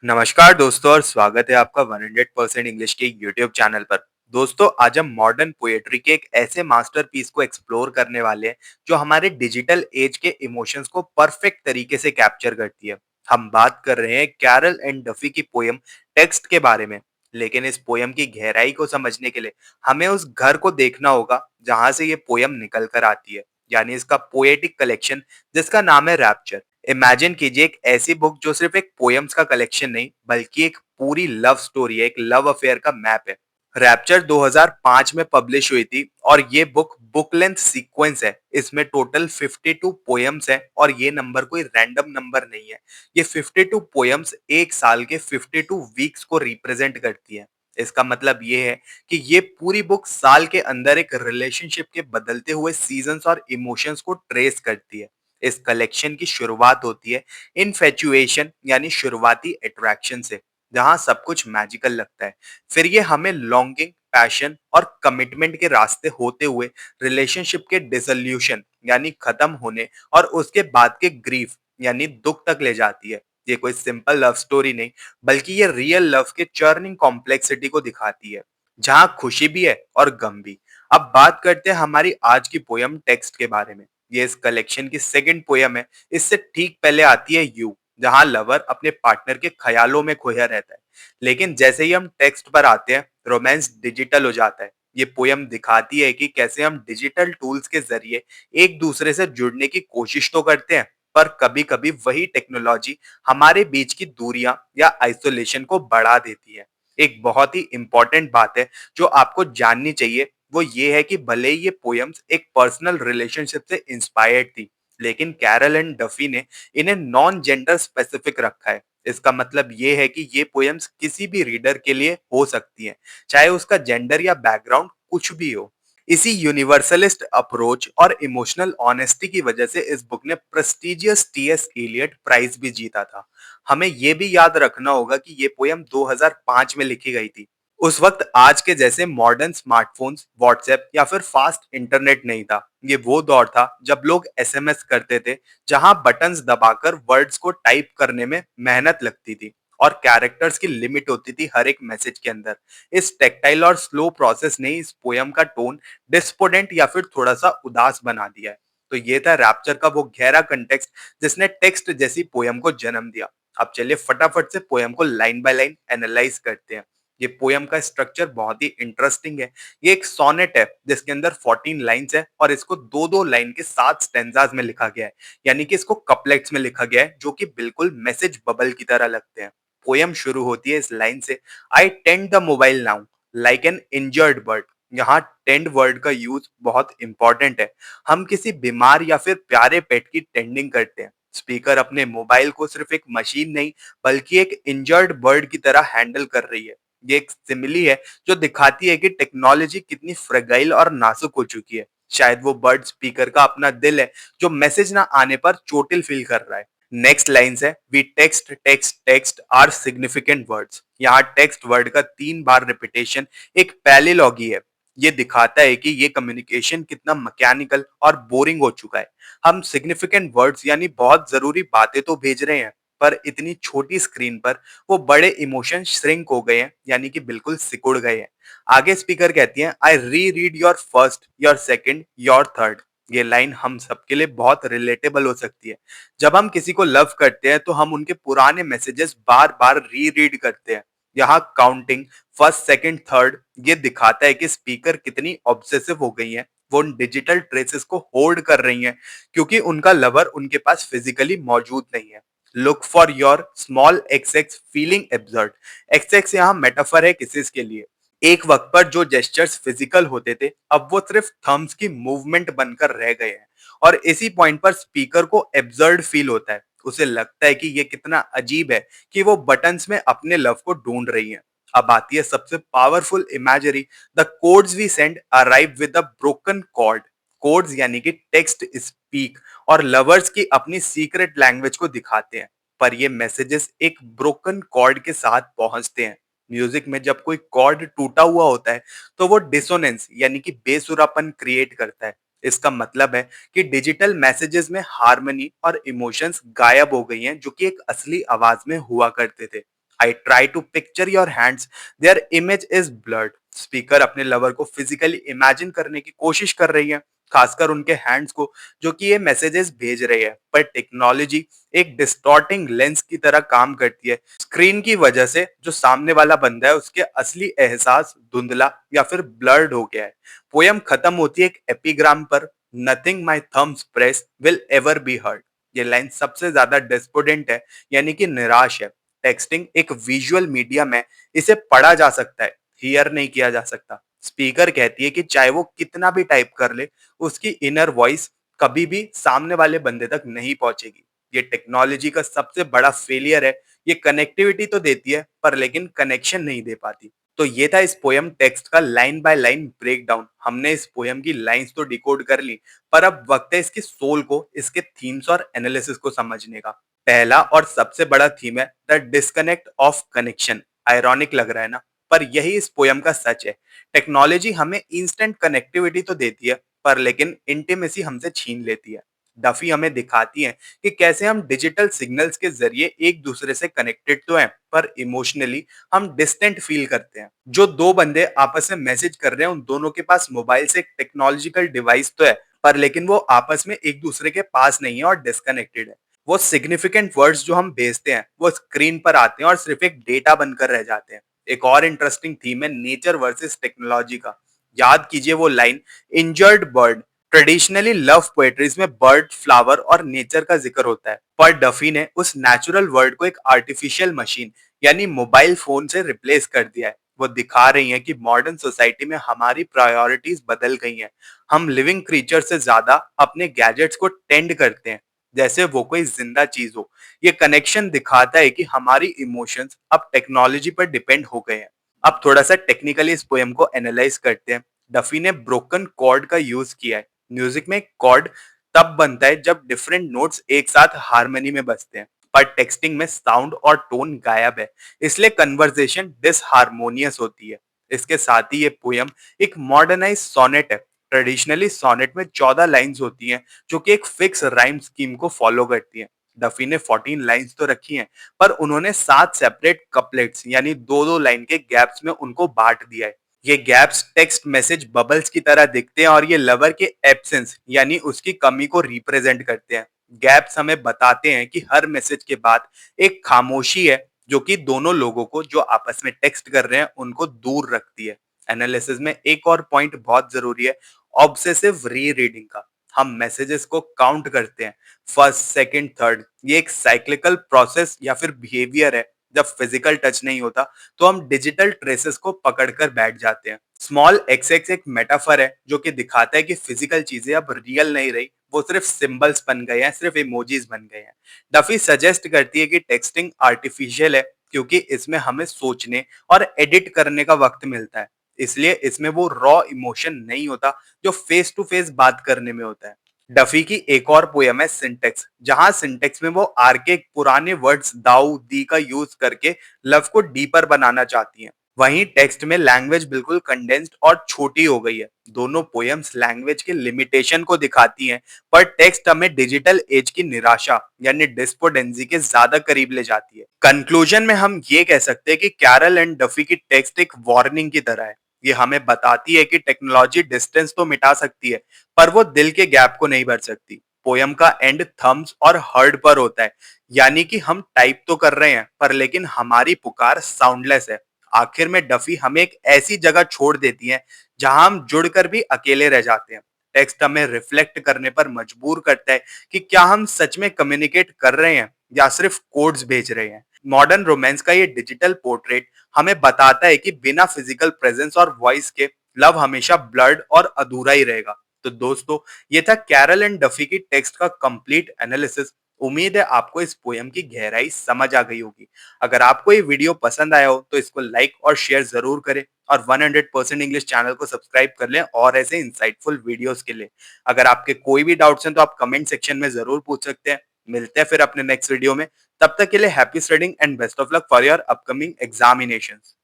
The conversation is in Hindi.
नमस्कार दोस्तों और स्वागत है आपका 100% इंग्लिश के यूट्यूब चैनल पर। दोस्तों आज हम मॉडर्न पोएट्री के एक ऐसे मास्टरपीस को एक्सप्लोर करने वाले हैं जो हमारे डिजिटल एज के इमोशंस को परफेक्ट तरीके से कैप्चर करती है। हम बात कर रहे हैं कैरल एंड डफी की पोयम टेक्स्ट के बारे में। लेकिन इस पोयम की गहराई को समझने के लिए हमें उस घर को देखना होगा जहां से ये पोयम निकल कर आती है, यानी इसका पोएटिक कलेक्शन जिसका नाम है रैप्चर। इमेजिन कीजिए एक ऐसी बुक जो सिर्फ एक पोएम्स का कलेक्शन नहीं बल्कि एक पूरी लव स्टोरी है, एक लव अफेयर का मैप है। रैप्चर 2005 में पब्लिश हुई थी और ये बुक लेंथ सीक्वेंस है। इसमें टोटल 52 पोएम्स है और ये नंबर कोई रैंडम नंबर नहीं है। ये 52 पोएम्स एक साल के 52 वीक्स को रिप्रेजेंट करती है। इसका मतलब ये है कि ये पूरी बुक साल के अंदर एक रिलेशनशिप के बदलते हुए सीजन्स और इमोशंस को ट्रेस करती है। इस कलेक्शन की शुरुआत होती है इनफैचुएशन यानी शुरुआती अट्रैक्शन से, जहां सब कुछ मैजिकल लगता है। फिर ये हमें लॉन्गिंग, पैशन और कमिटमेंट के रास्ते होते हुए रिलेशनशिप के डिसोल्यूशन यानी खत्म होने और उसके बाद के ग्रीफ यानी दुख तक ले जाती है। ये कोई सिंपल लव स्टोरी नहीं बल्कि ये रियल लव के चर्निंग कॉम्प्लेक्सिटी को दिखाती है, जहां खुशी भी है और गम भी। अब बात करते हैं हमारी आज की पोयम टेक्स्ट के बारे में। ये इस कलेक्शन की सेकंड पोयम है। इससे ठीक पहले आती है यू, जहां लवर अपने पार्टनर के ख्यालों में खोया रहता है। लेकिन जैसे ही हम टेक्स्ट पर आते हैं रोमांस डिजिटल हो जाता है। ये पोयम दिखाती है कि कैसे हम डिजिटल टूल्स के जरिए एक दूसरे से जुड़ने की कोशिश तो करते हैं, पर कभी कभी वही टेक्नोलॉजी हमारे बीच की दूरियां या आइसोलेशन को बढ़ा देती है। एक बहुत ही इंपॉर्टेंट बात है जो आपको जाननी चाहिए, वो ये है कि भले ही ये पोयम्स एक पर्सनल रिलेशनशिप से इंस्पायर्ड थी, लेकिन कैरल एंड डफी ने इन्हें नॉन जेंडर स्पेसिफिक रखा है। इसका मतलब ये है कि ये पोयम्स किसी भी रीडर के लिए हो सकती हैं, चाहे उसका जेंडर या बैकग्राउंड कुछ भी हो। इसी यूनिवर्सलिस्ट अप्रोच और इमोशनल ऑनेस्टी की वजह से इस बुक ने प्रेस्टिजियस टीएस एलियट प्राइज भी जीता था। हमें ये भी याद रखना होगा कि ये पोयम 2005 में लिखी गई थी। उस वक्त आज के जैसे मॉडर्न स्मार्टफोन्स, व्हाट्सएप या फिर फास्ट इंटरनेट नहीं था। ये वो दौर था जब लोग एसएमएस करते थे, जहां बटन्स दबाकर वर्ड्स को टाइप करने में मेहनत लगती थी और कैरेक्टर्स की लिमिट होती थी हर एक मैसेज के अंदर। इस टेक्टाइल और स्लो प्रोसेस ने इस पोयम का टोन डिस्पोडेंट या फिर थोड़ा सा उदास बना दिया है। तो ये था रैप्चर का वो गहरा कंटेक्स्ट जिसने टेक्स्ट जैसी पोयम को जन्म दिया। अब चलिए फटाफट से पोयम को लाइन बाय लाइन एनालाइज करते हैं। ये पोयम का स्ट्रक्चर बहुत ही इंटरेस्टिंग है। ये एक सोनेट है जिसके अंदर 14 लाइंस है और इसको दो दो लाइन के 7 स्टेंजास में लिखा गया है, यानी कि इसको कपलेट्स में लिखा गया है जो कि बिल्कुल मैसेज बबल की तरह लगते हैं। पोयम शुरू होती है इस लाइन से, I tend the mobile now like an injured bird. यहाँ टेंड वर्ड का यूज बहुत इंपॉर्टेंट है। हम किसी बीमार या फिर प्यारे पेट की टेंडिंग करते हैं। स्पीकर अपने मोबाइल को सिर्फ एक मशीन नहीं बल्कि एक इंजर्ड बर्ड की तरह हैंडल कर रही है। ये एक सिमिली है जो दिखाती है कि टेक्नोलॉजी कितनी फ्रेगाइल और नाजुक हो चुकी है। शायद वो बर्ड स्पीकर का अपना दिल है जो मैसेज ना आने पर चोटिल फील कर रहा है। नेक्स्ट लाइन्स है, we text text text are significant words. यहाँ टेक्स्ट वर्ड का 3 बार रिपीटेशन एक पैलिलॉगी है। ये दिखाता है कि ये कम्युनिकेशन कितना मैकेनिकल और बोरिंग हो चुका है। हम सिग्निफिकेंट वर्ड्स यानी बहुत जरूरी बातें तो भेज रहे हैं, पर इतनी छोटी स्क्रीन पर वो बड़े इमोशन श्रिंक हो गए हैं, यानी कि बिल्कुल सिकुड़ गए हैं। आगे स्पीकर कहती है, I reread your first, your second, your third. ये लाइन हम सबके लिए बहुत रिलेटेबल हो सकती है। जब हम किसी को लव करते हैं तो हम उनके पुराने मैसेजेस बार बार री रीड करते हैं। यहाँ काउंटिंग फर्स्ट, सेकंड, थर्ड ये दिखाता है कि स्पीकर कितनी ऑब्सेसिव हो गई हैं। वो उन डिजिटल ट्रेसेस को होल्ड कर रही हैं क्योंकि उनका लवर उनके पास फिजिकली मौजूद नहीं है। Look for your small x x feeling absurd. X x यहाँ मेटाफर है किसिस के लिए। एक वक्त पर जो जेस्चर्स फिजिकल होते थे अब वो सिर्फ थम्स की मूवमेंट बनकर रह गए हैं। और इसी पॉइंट पर स्पीकर को एब्सर्ड फील होता है। उसे लगता है कि ये कितना अजीब है कि वो बटन्स में अपने लव को ढूंढ रही हैं। अब आती है सबसे powerful imagery, the codes we send arrive with a broken cord. Codes यानी कि टेक्स्ट स्पीक और लवर्स की अपनी सीक्रेट लैंग्वेज को दिखाते हैं, पर ये मैसेजेस एक ब्रोकन कॉर्ड के साथ पहुंचते हैं। म्यूजिक में जब कोई कॉर्ड टूटा हुआ होता है तो वो डिसोनेंस यानी कि बेसुरापन क्रिएट करता है। इसका मतलब है कि डिजिटल मैसेजेस में हार्मनी और इमोशंस गायब हो गई हैं जो कि एक असली आवाज में हुआ करते थे। I try to picture your hands, their image is blurred. Speaker अपने लवर को फिजिकली इमेजिन करने की कोशिश कर रही है, खासकर उनके हैंड्स को जो कि ये मैसेजेस भेज रही है। पर टेक्नोलॉजी एक डिस्टॉर्टिंग लेंस की तरह काम करती है। स्क्रीन की वजह से जो सामने वाला बंदा है उसके असली एहसास धुंधला या फिर ब्लर्ड हो गया है। पोयम खत्म होती है एक एपिग्राम पर, nothing my Thums press will ever be heard. ये लाइन सबसे ज्यादा डेस्पोडेंट है, यानी कि निराश है। टेक्सटिंग एक विजुअल मीडियम है, इसे पढ़ा जा सकता है, हियर नहीं किया जा सकता। स्पीकर कहती है कि चाहे वो कितना भी टाइप कर ले, उसकी इनर वॉइस कभी भी सामने वाले बंदे तक नहीं पहुंचेगी। ये टेक्नोलॉजी का सबसे बड़ा फेलियर है। ये कनेक्टिविटी तो देती है पर लेकिन कनेक्शन नहीं दे पाती। तो ये था इस पोयम टेक्स्ट का लाइन बाय लाइन ब्रेकडाउन। हमने इस पोयम की लाइंस तो डिकोड कर ली, पर अब वक्त है इसकी सोल को, इसके थीम्स और एनालिसिस को समझने का। पहला और सबसे बड़ा थीम है the disconnect of connection. Ironic लग रहा है ना, पर यही इस पोयम का सच है। टेक्नोलॉजी हमें इंस्टेंट कनेक्टिविटी तो देती है, पर लेकिन इंटीमेसी हमसे छीन लेती है। डफी हमें दिखाती है कि कैसे हम डिजिटल सिग्नल्स के जरिए एक दूसरे से कनेक्टेड तो हैं, पर इमोशनली हम डिस्टेंट फील करते हैं। जो दो बंदे आपस में मैसेज कर रहे हैं, उन दोनों के पास मोबाइल से एक टेक्नोलॉजिकल डिवाइस तो है, पर लेकिन वो आपस में एक दूसरे के पास नहीं है और डिस्कनेक्टेड है। वो सिग्निफिकेंट वर्ड्स जो हम भेजते हैं वो स्क्रीन पर आते हैं और सिर्फ एक डेटा बनकर रह जाते हैं। एक और इंटरेस्टिंग थीम है नेचर वर्सेस टेक्नोलॉजी का। याद कीजिए वो line, injured bird. Traditionally love poetries में बर्ड, फ्लावर और नेचर का जिक्र होता है, पर डफी ने उस नेचुरल वर्ड को एक आर्टिफिशियल मशीन यानी मोबाइल फोन से रिप्लेस कर दिया है। वो दिखा रही है कि मॉडर्न सोसाइटी में हमारी प्रायोरिटीज बदल गई हैं। हम लिविंग क्रीचर से ज्यादा अपने गैजेट्स को टेंड करते हैं, जैसे वो कोई जिंदा चीज हो। ये कनेक्शन दिखाता है कि हमारी इमोशंस अब टेक्नोलॉजी पर डिपेंड हो गए हैं। अब थोड़ा सा टेक्निकली इस पोएम को एनालाइज करते हैं। डफी ने ब्रोकन कॉर्ड का यूज किया है। म्यूजिक में कॉर्ड तब बनता है जब डिफरेंट नोट्स एक साथ हारमोनी में बजते हैं, पर टेक्सटिंग में साउंड और टोन गायब है, इसलिए कन्वर्सेशन डिसहार्मोनियस होती है। इसके साथ ही ये पोयम एक मॉडर्नाइज सोनेट है। ट्रेडिशनली सोनेट में 14 लाइंस होती हैं जो कि एक फिक्स राइम स्कीम को फॉलो करती हैं। डफी ने 14 लाइंस तो रखी हैं, पर उन्होंने 7 सेपरेट कपलेट्स यानी दो दो लाइन के गैप्स में उनको बांट दिया है। ये गैप्स टेक्स्ट मैसेज बबल्स की तरह दिखते हैं और ये लवर के एब्सेंस यानी उसकी कमी को रिप्रेजेंट करते हैं। गैप्स हमें बताते हैं कि हर मैसेज के बाद एक खामोशी है जो कि दोनों लोगों को जो आपस में टेक्स्ट कर रहे हैं उनको दूर रखती है। एनालिसिस में एक और पॉइंट बहुत जरूरी है, ऑब्सेसिव री रीडिंग का। हम मैसेजेस को काउंट करते हैं, फर्स्ट सेकंड थर्ड। ये एक साइक्लिकल प्रोसेस या फिर बिहेवियर है। जब फिजिकल टच नहीं होता तो हम डिजिटल ट्रेसेस को पकड़कर बैठ जाते हैं। स्मॉल एक्स एक मेटाफर है जो कि दिखाता है कि फिजिकल चीजें अब रियल नहीं रही, वो सिर्फ सिंबल्स बन गए हैं, सिर्फ इमोजीज बन गए हैं। डफी सजेस्ट करती है कि टेक्सटिंग आर्टिफिशियल है क्योंकि इसमें हमें सोचने और एडिट करने का वक्त मिलता है, इसलिए इसमें वो रॉ इमोशन नहीं होता जो फेस टू फेस बात करने में होता है। डफी की एक और पोयम है सिंटेक्स, जहां सिंटेक्स में वो आर्के पुराने वर्ड्स दाऊ दी का यूज करके लव को डीपर बनाना चाहती हैं। वहीं टेक्स्ट में लैंग्वेज बिल्कुल कंडेंस्ड और छोटी हो गई है। दोनों पोयम्स लैंग्वेज के लिमिटेशन को दिखाती हैं, पर टेक्स्ट हमें डिजिटल एज की निराशा यानी डिस्पोडेंसी के ज्यादा करीब ले जाती है। कंक्लूजन में हम ये कह सकते हैं कि कैरल एंड डफी की टेक्स्ट एक वार्निंग की तरह है। ये हमें बताती है कि टेक्नोलॉजी डिस्टेंस तो मिटा सकती है, पर वो दिल के गैप को नहीं भर सकती। पोयम का एंड थम्स और हर्ड पर होता है, यानी कि हम टाइप तो कर रहे हैं पर लेकिन हमारी पुकार साउंडलेस है। आखिर में डफी हमें एक ऐसी जगह छोड़ देती है जहां हम जुड़कर भी अकेले रह जाते हैं। टेक्स्ट हमें रिफ्लेक्ट करने पर मजबूर करता है कि क्या हम सच में कम्युनिकेट कर रहे हैं या सिर्फ कोड्स भेज रहे हैं। मॉडर्न रोमांस का ये डिजिटल पोर्ट्रेट हमें बताता है कि बिना फिजिकल प्रेजेंस और वॉइस के लव हमेशा ब्लड और अधूरा ही रहेगा। तो दोस्तों, ये था कैरल एंड डफी की टेक्स्ट का कंप्लीट एनालिसिस। उम्मीद है आपको इस पोयम की गहराई समझ आ गई होगी। अगर आपको ये वीडियो पसंद आया हो तो इसको लाइक और शेयर जरूर करें और 100% इंग्लिश चैनल को सब्सक्राइब कर लें और ऐसे इंसाइटफुल वीडियोस के लिए। अगर आपके कोई भी डाउट्स हैं तो आप कमेंट सेक्शन में जरूर पूछ सकते हैं। मिलते हैं फिर अपने नेक्स्ट वीडियो में। तब तक के लिए happy studying and best of luck for your upcoming examinations.